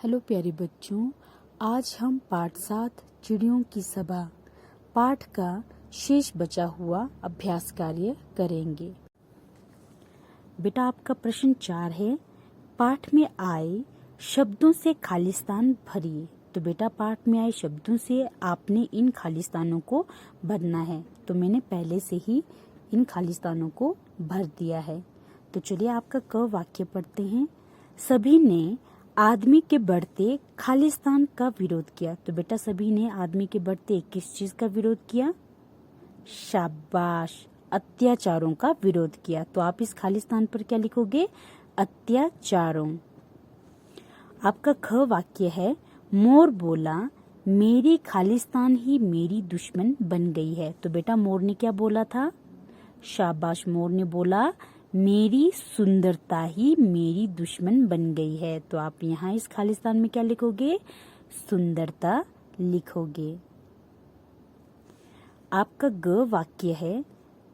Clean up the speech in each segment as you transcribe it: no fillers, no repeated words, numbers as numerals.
Hello प्यारे बच्चों, आज हम पाठ 7 चिड़ियों की सभा पाठ का शेष बचा हुआ अभ्यास कार्य करेंगे। बेटा आपका प्रश्न 4 है, पाठ में आए शब्दों से खालिस्तान भरिए। तो बेटा पाठ में आए शब्दों से आपने इन खालिस्तानों को भरना है। तो मैंने पहले से ही इन खालिस्तानों को भर दिया है। तो चलिए आपका क वाक्य पढ़ते हैं। सभी ने आदमी के बढ़ते खालिस्तान का विरोध किया। तो बेटा सभी ने आदमी के बढ़ते किस चीज का विरोध किया? शाबाश, अत्याचारों का विरोध किया। तो आप इस खालिस्तान पर क्या लिखोगे? अत्याचारों। आपका ख वाक्य है, मोर बोला मेरी खालिस्तान ही मेरी दुश्मन बन गई है। तो बेटा मोर ने क्या बोला था? शाबाश, मोर ने बोला मेरी सुंदरता ही मेरी दुश्मन बन गई है। तो आप यहाँ इस खालिस्तान में क्या लिखोगे? सुंदरता लिखोगे। आपका ग वाक्य है,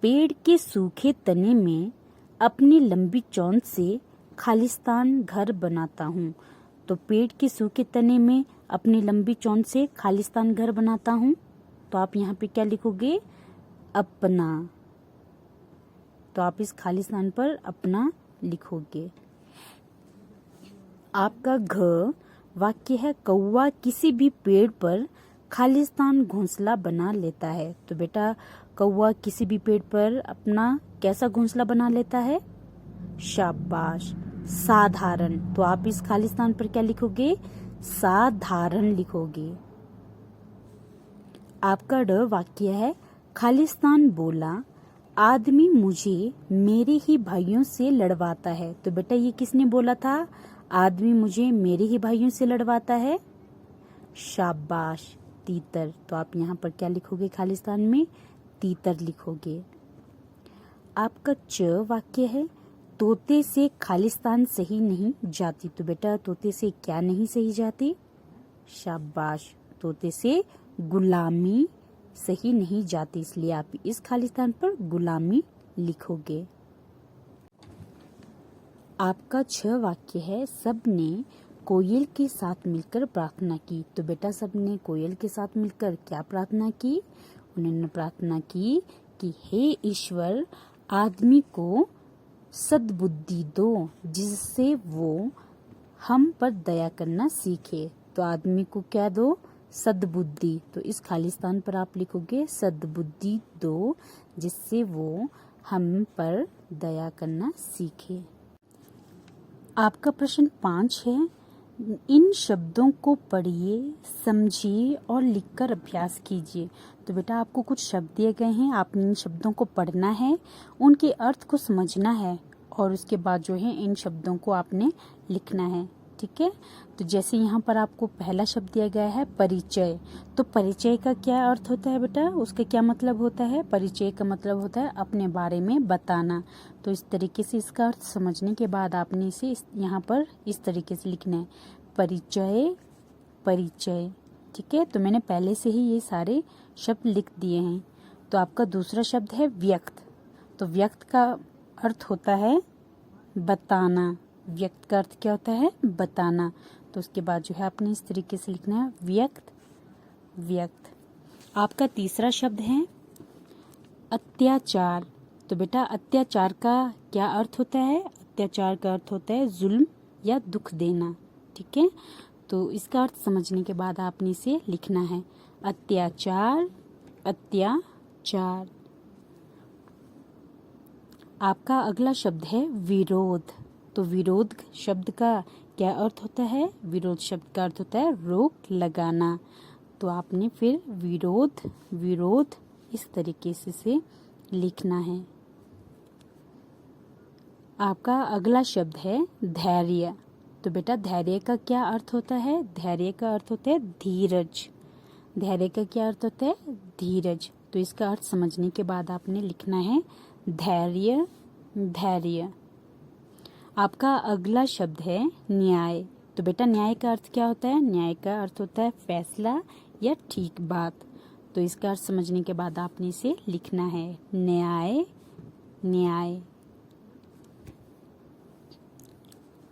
पेड़ के सूखे तने में अपनी लंबी चोंच से खालिस्तान घर बनाता हूँ। तो पेड़ के सूखे तने में अपनी लंबी चोंच से खालिस्तान घर बनाता हूँ। तो आप यहाँ पे क्या लिखोगे? अपना। तो आप इस खालिस्तान पर अपना लिखोगे। आपका घ वाक्य है, कौवा किसी भी पेड़ पर खालिस्तान घोंसला बना लेता है। तो बेटा कौवा किसी भी पेड़ पर अपना कैसा घोंसला बना लेता है? शाबाश, साधारण। तो आप इस खालिस्तान पर क्या लिखोगे? साधारण लिखोगे। आपका ड वाक्य है, खालिस्तान बोला आदमी मुझे मेरे ही भाइयों से लड़वाता है। तो बेटा ये किसने बोला था? आदमी मुझे मेरे ही भाइयों से लड़वाता है। शाबाश, तीतर। तो आप यहाँ पर क्या लिखोगे? खालिस्तान में तीतर लिखोगे। आपका च वाक्य है, तोते से खालिस्तान सही नहीं जाती। तो बेटा तोते से क्या नहीं सही जाती? शाबाश, तोते से गुलामी सही नहीं जाती, इसलिए आप इस खालिस्तान पर गुलामी लिखोगे। आपका 6 वाक्य है, सब ने कोयल के साथ मिलकर प्रार्थना की। तो बेटा सब ने कोयल के साथ मिलकर क्या प्रार्थना की? उन्होंने प्रार्थना की कि हे ईश्वर, आदमी को सद्बुद्धि दो जिससे वो हम पर दया करना सीखे। तो आदमी को क्या दो? सद्बुद्धि। तो इस खालिस्तान पर आप लिखोगे सद्बुद्धि दो जिससे वो हम पर दया करना सीखे। आपका प्रश्न 5 है, इन शब्दों को पढ़िए, समझिए और लिखकर अभ्यास कीजिए। तो बेटा आपको कुछ शब्द दिए गए हैं, आपने इन शब्दों को पढ़ना है, उनके अर्थ को समझना है और उसके बाद जो है इन शब्दों को आपने लिखना है। ठीक है, तो जैसे यहाँ पर आपको पहला शब्द दिया गया है परिचय। तो परिचय का क्या अर्थ होता है बेटा? उसका क्या मतलब होता है? परिचय का मतलब होता है अपने बारे में बताना। तो इस तरीके से इसका अर्थ समझने के बाद आपने इसे यहाँ पर इस तरीके से लिखना है, परिचय परिचय। ठीक है, तो मैंने पहले से ही ये सारे शब्द लिख दिए हैं। तो आपका दूसरा शब्द है व्यक्त। तो व्यक्त का अर्थ होता है बताना। व्यक्त का अर्थ क्या होता है? बताना। तो उसके बाद जो है आपने इस तरीके से लिखना है व्यक्त व्यक्त। आपका तीसरा शब्द है अत्याचार। तो बेटा अत्याचार का क्या अर्थ होता है? अत्याचार का अर्थ होता है जुल्म या दुख देना। ठीक है, तो इसका अर्थ समझने के बाद आपने इसे लिखना है, अत्याचार अत्याचार। आपका अगला शब्द है विरोध। तो विरोध शब्द का क्या अर्थ होता है? विरोध शब्द का अर्थ होता है रोक लगाना। तो आपने फिर विरोध विरोध इस तरीके से लिखना है। आपका अगला शब्द है धैर्य। तो बेटा धैर्य का क्या अर्थ होता है? धैर्य का अर्थ होता है धीरज। धैर्य का क्या अर्थ होता है? धीरज। तो इसका अर्थ समझने के बाद आपने लिखना है धैर्य धैर्य। आपका अगला शब्द है न्याय। तो बेटा न्याय का अर्थ क्या होता है? न्याय का अर्थ होता है फैसला या ठीक बात। तो इसका अर्थ समझने के बाद आपने इसे लिखना है न्याय न्याय।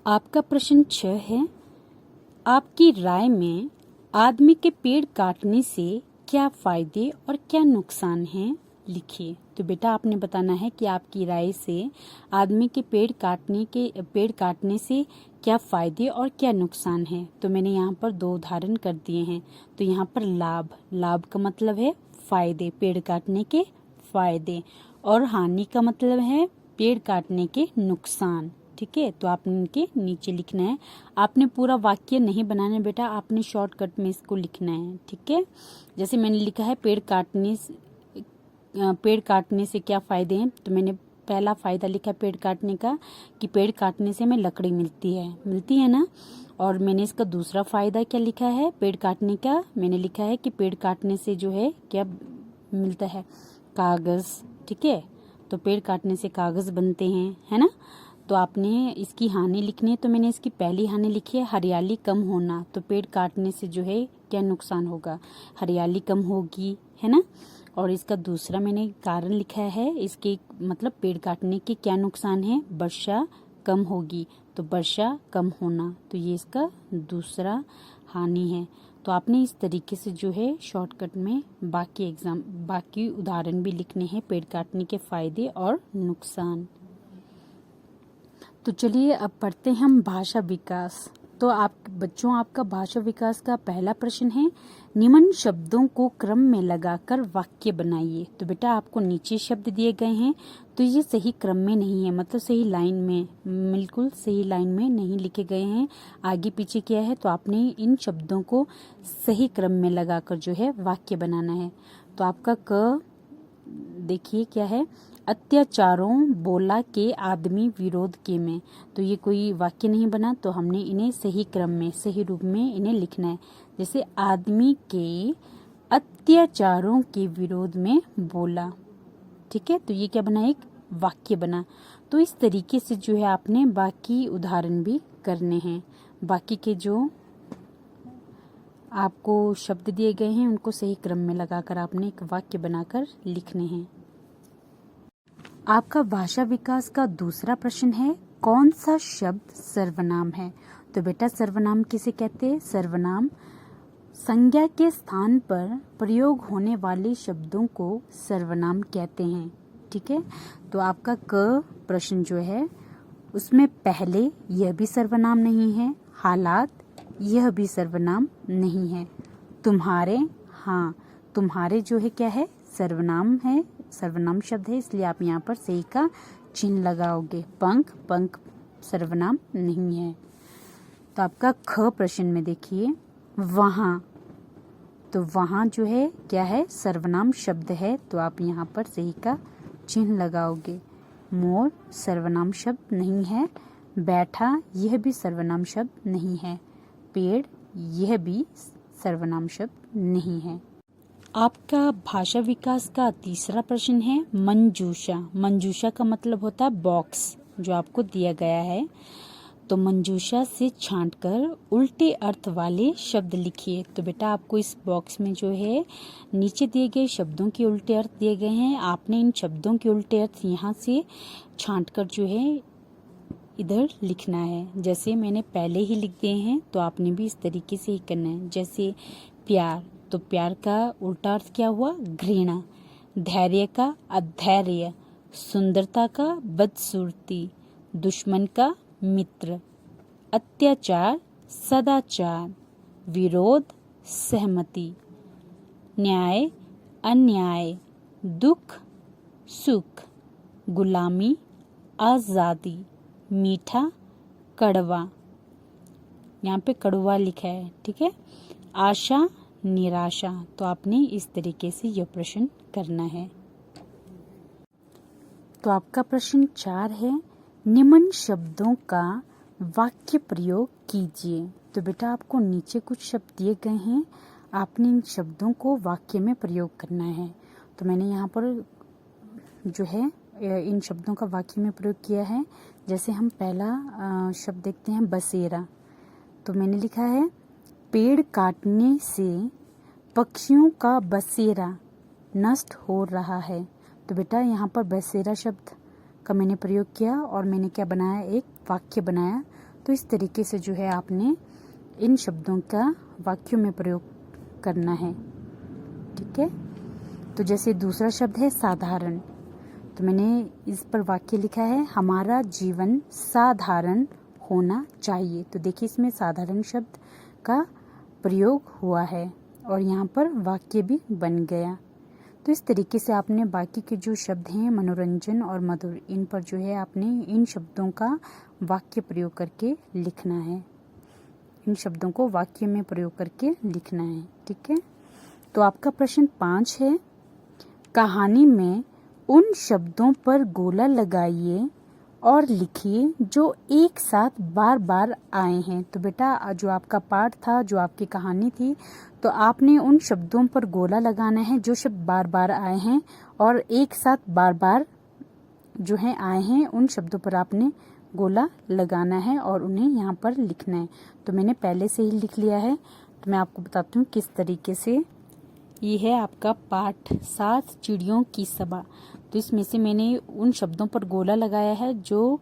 आपका प्रश्न 6 है, आपकी राय में आदमी के पेड़ काटने से क्या फायदे और क्या नुकसान हैं, लिखिए। तो बेटा आपने बताना है कि आपकी राय से आदमी के पेड़ काटने से क्या फायदे और क्या नुकसान है। तो मैंने यहाँ पर 2 उदाहरण कर दिए हैं। तो यहाँ पर लाभ का मतलब है फायदे, पेड़ काटने के फायदे, और हानि का मतलब है पेड़ काटने के नुकसान। ठीक है, तो आपने इनके नीचे लिखना है। आपने पूरा वाक्य नहीं बनाना है बेटा, आपने शॉर्टकट में इसको लिखना है। ठीक है, जैसे मैंने लिखा है पेड़ काटने से क्या फायदे हैं, तो मैंने पहला फायदा लिखा पेड़ काटने का कि पेड़ काटने से हमें लकड़ी मिलती है ना। और मैंने इसका दूसरा फायदा क्या लिखा है पेड़ काटने का, मैंने लिखा है कि पेड़ काटने से जो है क्या मिलता है, कागज। ठीक है, तो पेड़ काटने से कागज बनते हैं, है ना। तो आपने इसकी हानि लिखनी है, तो मैंने इसकी पहली हानि लिखी है हरियाली कम होना। तो पेड़ काटने से जो है क्या नुकसान होगा, हरियाली कम होगी, है ना। और इसका दूसरा मैंने कारण लिखा है, इसके मतलब पेड़ काटने के क्या नुकसान है, वर्षा कम होगी, तो वर्षा कम होना, तो ये इसका दूसरा हानि है। तो आपने इस तरीके से जो है शॉर्टकट में बाकी उदाहरण भी लिखने हैं, पेड़ काटने के फायदे और नुकसान। तो चलिए अब पढ़ते हैं हम भाषा विकास। तो आपका भाषा विकास का पहला प्रश्न है, निम्न शब्दों को क्रम में लगाकर वाक्य बनाइए। तो बेटा आपको नीचे शब्द दिए गए हैं, तो ये सही क्रम में नहीं है, मतलब सही लाइन में, बिल्कुल सही लाइन में नहीं लिखे गए हैं, आगे पीछे किया है। तो आपने इन शब्दों को सही क्रम में लगाकर जो है वाक्य बनाना है। तो आपका क देखिए क्या है, अत्याचारों बोला के आदमी विरोध के में। तो ये कोई वाक्य नहीं बना, तो हमने इन्हें सही क्रम में, सही रूप में इन्हें लिखना है। जैसे आदमी के अत्याचारों के विरोध में बोला। ठीक है, तो ये क्या बना, एक वाक्य बना। तो इस तरीके से जो है आपने बाकी उदाहरण भी करने हैं। बाकी के जो आपको शब्द दिए गए हैं उनको सही क्रम में लगाकर आपने एक वाक्य बनाकर लिखने हैं। आपका भाषा विकास का दूसरा प्रश्न है, कौन सा शब्द सर्वनाम है। तो बेटा सर्वनाम किसे कहते हैं, सर्वनाम संज्ञा के स्थान पर प्रयोग होने वाले शब्दों को सर्वनाम कहते हैं। ठीक है, तो आपका क प्रश्न जो है उसमें पहले यह भी सर्वनाम नहीं है, हालात यह भी सर्वनाम नहीं है, तुम्हारे, हाँ तुम्हारे जो है क्या है, सर्वनाम है, सर्वनाम शब्द है, इसलिए आप यहाँ पर सही का चिन्ह लगाओगे। पंख सर्वनाम नहीं है। तो आपका ख प्रश्न में देखिए वहाँ, तो वहाँ जो है क्या है, सर्वनाम शब्द है, तो आप यहाँ पर सही का चिन्ह लगाओगे। मोर सर्वनाम शब्द नहीं है, बैठा यह भी सर्वनाम शब्द नहीं है, पेड़ यह भी सर्वनाम शब्द नहीं है। आपका भाषा विकास का तीसरा प्रश्न है, मंजूषा। मंजूषा का मतलब होता है बॉक्स जो आपको दिया गया है। तो मंजूषा से छांटकर उल्टे अर्थ वाले शब्द लिखिए। तो बेटा आपको इस बॉक्स में जो है नीचे दिए गए शब्दों के उल्टे अर्थ दिए गए हैं, आपने इन शब्दों के उल्टे अर्थ यहाँ से छांटकर जो है इधर लिखना है। जैसे मैंने पहले ही लिख दिए हैं, तो आपने भी इस तरीके से ही करना है। जैसे प्यार, तो प्यार का उल्टा अर्थ क्या हुआ, घृणा। धैर्य का अधैर्य, सुंदरता का बदसूरती, दुश्मन का मित्र, अत्याचार सदाचार, विरोध सहमति, न्याय अन्याय, दुख सुख, गुलामी आजादी, मीठा कड़वा, यहाँ पे कड़वा लिखा है। ठीक है, आशा निराशा। तो आपने इस तरीके से यह प्रश्न करना है। तो आपका प्रश्न 4 है, निम्न शब्दों का वाक्य प्रयोग कीजिए। तो बेटा आपको नीचे कुछ शब्द दिए गए हैं, आपने इन शब्दों को वाक्य में प्रयोग करना है। तो मैंने यहाँ पर जो है इन शब्दों का वाक्य में प्रयोग किया है। जैसे हम पहला शब्द देखते हैं बसेरा। तो मैंने लिखा है, पेड़ काटने से पक्षियों का बसेरा नष्ट हो रहा है। तो बेटा यहाँ पर बसेरा शब्द का मैंने प्रयोग किया और मैंने क्या बनाया, एक वाक्य बनाया। तो इस तरीके से जो है आपने इन शब्दों का वाक्यों में प्रयोग करना है। ठीक है, तो जैसे दूसरा शब्द है साधारण, तो मैंने इस पर वाक्य लिखा है हमारा जीवन साधारण होना चाहिए। तो देखिए इसमें साधारण शब्द का प्रयोग हुआ है और यहाँ पर वाक्य भी बन गया। तो इस तरीके से आपने बाकी के जो शब्द हैं मनोरंजन और मधुर, इन पर जो है आपने इन शब्दों का वाक्य प्रयोग करके लिखना है। इन शब्दों को वाक्य में प्रयोग करके लिखना है। ठीक है, तो आपका प्रश्न 5 है, कहानी में उन शब्दों पर गोला लगाइए और लिखिए जो एक साथ बार बार आए हैं। तो बेटा जो आपका पाठ था, जो आपकी कहानी थी, तो आपने उन शब्दों पर गोला लगाना है जो शब्द बार बार आए हैं और एक साथ बार बार जो है आए हैं, उन शब्दों पर आपने गोला लगाना है और उन्हें यहाँ पर लिखना है। तो मैंने पहले से ही लिख लिया है, तो मैं आपको बताती हूँ किस तरीके से। ये है आपका पाठ 7 चिड़ियों की सभा। तो इसमें से मैंने उन शब्दों पर गोला लगाया है जो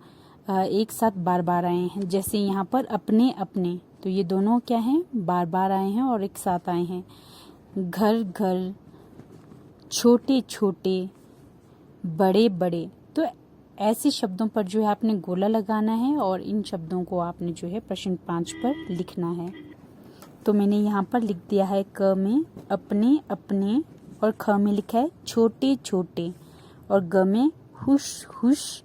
एक साथ बार बार आए हैं। जैसे यहाँ पर अपने अपने, तो ये दोनों क्या हैं, बार बार आए हैं और एक साथ आए हैं। घर घर, छोटे छोटे, बड़े बड़े, तो ऐसे शब्दों पर जो है आपने गोला लगाना है और इन शब्दों को आपने जो है प्रश्न 5 पर लिखना है। तो मैंने यहाँ पर लिख दिया है क में अपने अपने और ख में लिखा है छोटे छोटे और ग में हुश हुश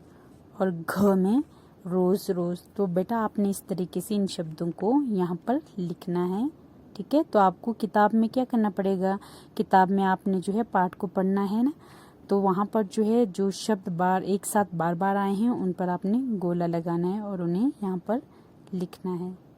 और घ में रोज रोज। तो बेटा आपने इस तरीके से इन शब्दों को यहाँ पर लिखना है। ठीक है, तो आपको किताब में क्या करना पड़ेगा, किताब में आपने जो है पाठ को पढ़ना है ना, तो वहाँ पर जो है जो शब्द बार एक साथ बार बार आए हैं उन पर आपने गोला लगाना है और उन्हें यहाँ पर लिखना है।